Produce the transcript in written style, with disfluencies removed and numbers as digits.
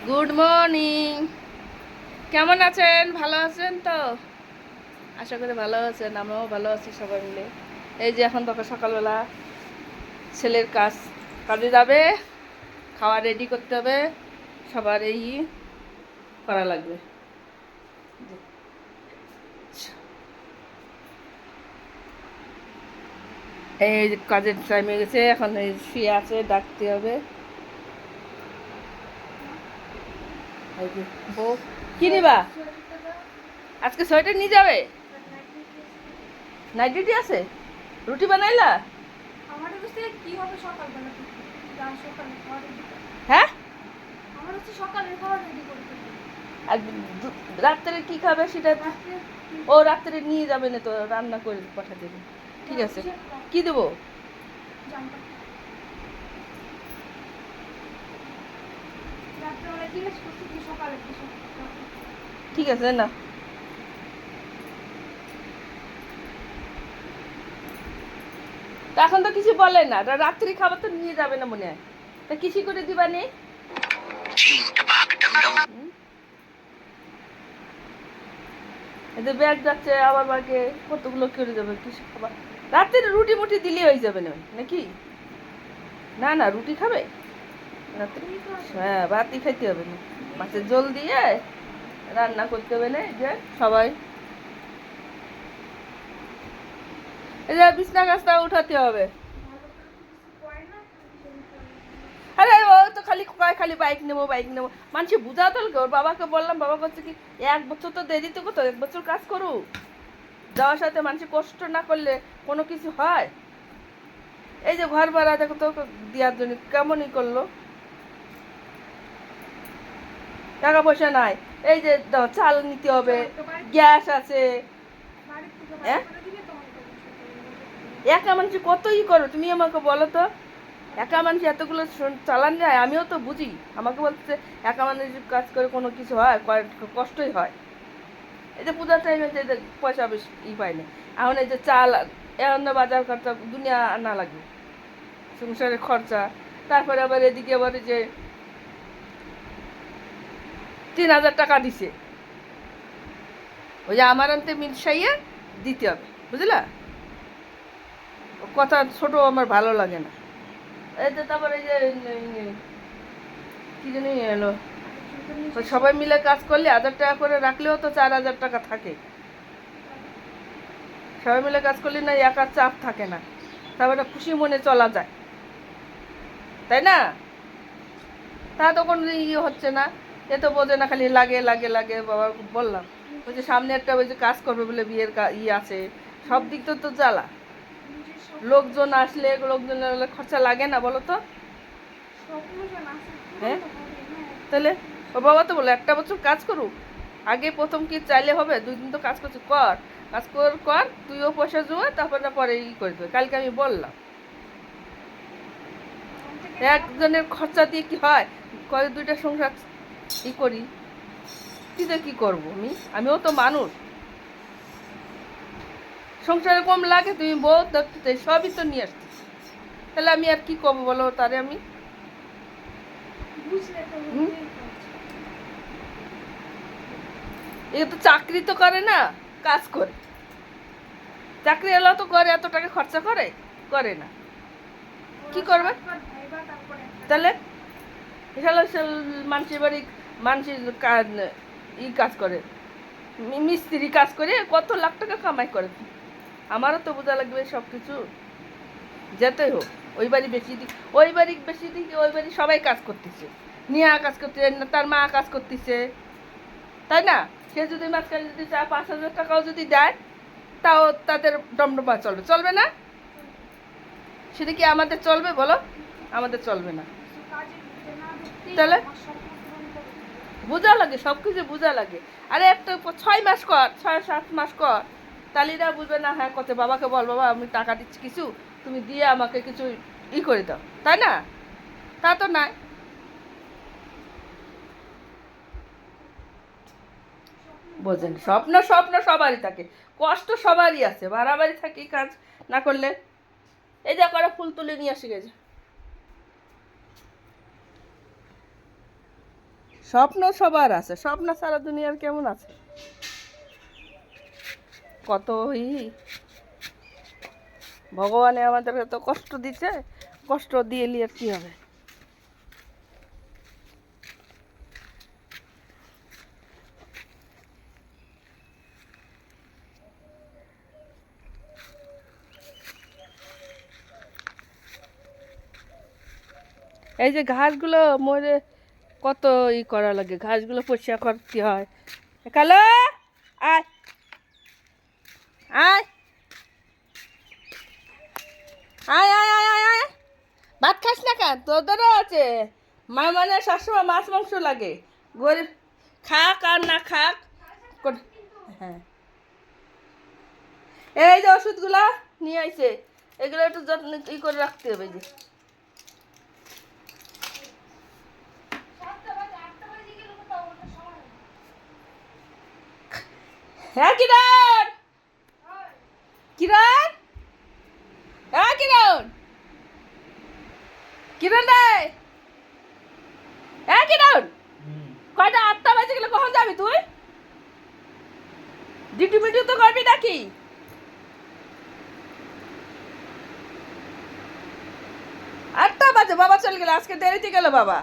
Good morning. কেমন আছেন? ভালো আছেন তো? আশা করি ভালো আছেন, আমরাও ভালো আছি সবাই মিলে। এই যে এখন তখন সকালবেলা ছেলের কাজে যাবে, খাওয়া রেডি করতে হবে, সবার এই করা লাগবে। এই যে কাজের টাইম হয়ে গেছে, এখন এই শুয়ে আছে, ডাকতে হবে। এই যে বউ, কি নিবা? আজকে সোয়েটার নিয়ে যাবে? নাইট ডিউটি আছে? রুটি বানাইলা? আমার হচ্ছে কি হবে সকালবেলা থেকে সকালে খাওয়া রেডি করে হ্যাঁ। আমার হচ্ছে সকালে খাওয়া রেডি করে ফেলতে আর রাত্রে কি খাবে সেটা? রাত্রে ও রাত্রে নিয়ে যাবে না তো, রান্না করে পাঠা দেবে। ঠিক আছে, কি দেবো? জানতাম রাত্রেবেলা জিজ্ঞেস করছি কি সকালে কি ঠিক আছে না। তা এখন তো কিছু বলে না, রাত্রি খাবার তো নিয়ে যাবে না মনে হয়। তা কিছু করে দিবা নে। এতে ব্যাগ যাচ্ছে আবার ব্যাগে কতগুলো করে যাবে, কিছু খাবার। রাত্রে রুটি মুটি দিলে হয়ে যাবে না নাকি? না না, রুটি খাবে রাত্রে? হ্যাঁ, ভাতই খাইতে হবে না, মাছের ঝোল দিয়ে রান্না করতে হবে না। এই যে সবাই, এই যে বিছনা গাছটা উঠাতে হবে। আরে ও তো খালি কয় খালি বাইক নেবো বাইক নেবো, মানুষ বুঝাতে হবে। ওর বাবাকে বললাম, বাবা করছে কি 1 বছর তো দেরিতে কত, 1 বছর কাজ করুক। যাওয়ার সাথে মানুষ কষ্ট না করলে কোনো কিছু হয়? এই যে ঘর ভাড়া দেখো তো দেওয়ার জন্য কেমনই করলো, টাকা পয়সা নাই। এই যে দাও, চাল নিতে হবে, গ্যাস আছে। হ্যাঁ, একা মানুষ কতই করো তুমি আমাকে বলো তো? একা মানুষ এতগুলো চালান যায়? আমিও তো বুঝি, আমাকে বলছে একা মানুষ কাজ করে কোনো কিছু হয়? কষ্টই হয়। এই যে পূজার টাইমে যে পয়সা বেশি পায় না। এখন এই যে চাল, এখন বাজার খরচা দুনিয়া আনা লাগবে, সংসারের খরচা। তারপরে আবার এদিকে আবার যে 3,000 টাকা দিছে, ওই যে আমার আনতে মিশাইয়ে দিতে হবে, বুঝলা? কথা ছোট আমার ভালো লাগে না। এই যে তারপরে এই যে কি জানি এলো, সবাই মিলে কাজ করলে 1,000 টাকা করে রাখলেও তো 4,000 টাকা থাকে। সবাই মিলে কাজ করলে না একার চাপ থাকে না, তারপরে খুশি মনে চলা যায়, তাই না? তা তো কোনো ইয়ে হচ্ছে না। এ তো বোঝে না, খালি লাগে লাগে লাগে। বাবা বললাম, ওই যে সামনে একটা ওই যে কাজ করবে বলে বিয়ের আছে, সব দিক তো তো জ্বালা। লোকজন আসলে লোকজনের খরচা লাগে না বলো তো? হ্যাঁ, তাহলে ওর বাবা তো বলো 1 বছর কাজ করুক, আগে প্রথম কি চাইলে হবে? 2 দিন তো কাজ করছি, কর কাজ কর কর, তুইও পয়সা জোয়া, তারপরে পরে করে দেবে। কালকে আমি বললাম, একজনের খরচা দিয়ে কি হয়? কয়েক 2টা সংসার করি, কি করবো আমিও তো মানুষ। সংসারে কম লাগে, তুমি বউ দেখতে সবই তো নিয়ে আসছি, তাহলে আমি আর কি করবো বলো তারে? আমি এ তো চাকরি তো করে না, কাজ করে। চাকরি এলাও তো করে, এত টাকা খরচা করে? করে না, কি করবে তাহলে? এখানে মানুষের বাড়ি মানুষের কাজ করে, মিস্ত্রি কাজ করে কত লাখ টাকা কামাই করে। আমারও তো বোঝা লাগবে সব কিছু। যেতেই হোক, ওই বাড়ি বেশি দিক, ওই বাড়ি বেশি দিক, ওই বাড়ি সবাই কাজ করতেছে, নিয়া কাজ করতেছে, তার মা কাজ করতেছে, তাই না? সে যদি মাঝখানে যদি 4-5 হাজার টাকাও যদি দেয়, তাও তাদের ডমডমা চলবে, চলবে না? সেটা কি আমাদের চলবে বলো? আমাদের চলবে না। তাহলে বোঝা লাগে, সব কিছু বোঝা লাগে। আরে একটা 6 মাস কর, 6-7 মাস কর, তালিরা বুঝবে না। হ্যাঁ, কত বাবাকে বল, বাবা আমি টাকা দিচ্ছি কিছু, তুমি দিয়ে আমাকে কিছু করে দাও, তাই না? তা তো নাই। বোঝেন, স্বপ্ন স্বপ্ন সবারই থাকে, কষ্ট সবারই আছে, বাড়াবাড়ি থাকি কাজ না করলে। এই যা করে ফুল তুলে নিয়ে আসি গেছে, স্বপ্ন সবার আছে, স্বপ্ন সারা দুনিয়ার কেমন আছে? কত ভগবানে আমাদেরকে তো কষ্ট দিচ্ছে, কষ্ট দিয়ে নিয়ে আর কি হবে? এই যে ঘাসগুলো মরে কত করা লাগে, ঘাসগুলো পরিষ্কার করতে হয়। কালো আয় আয় আয় আয় আয় আয় আয়, ভাত খাস না কেন? তোদেরও আছে। মা মানে সবসময় মাছ মাংস লাগে, গরিব খাক আর না খাক। হ্যাঁ, এই যে ওষুধগুলা নিয়ে আইছে, এগুলো একটু যত্ন করে রাখতে হবে। যে হ্যাঁ কিরণ, কিরণ, হ্যাঁ কিরণ, কিরণ রে, হ্যাঁ কিরণ, কয়টা 8টা বাজে গেলে কখন যাবি তুই? ডিউটি মিউটি তো করবি নাকি? 8টা বাজে, বাবা চলে গেল, আজকে দেরিতে গেল বাবা।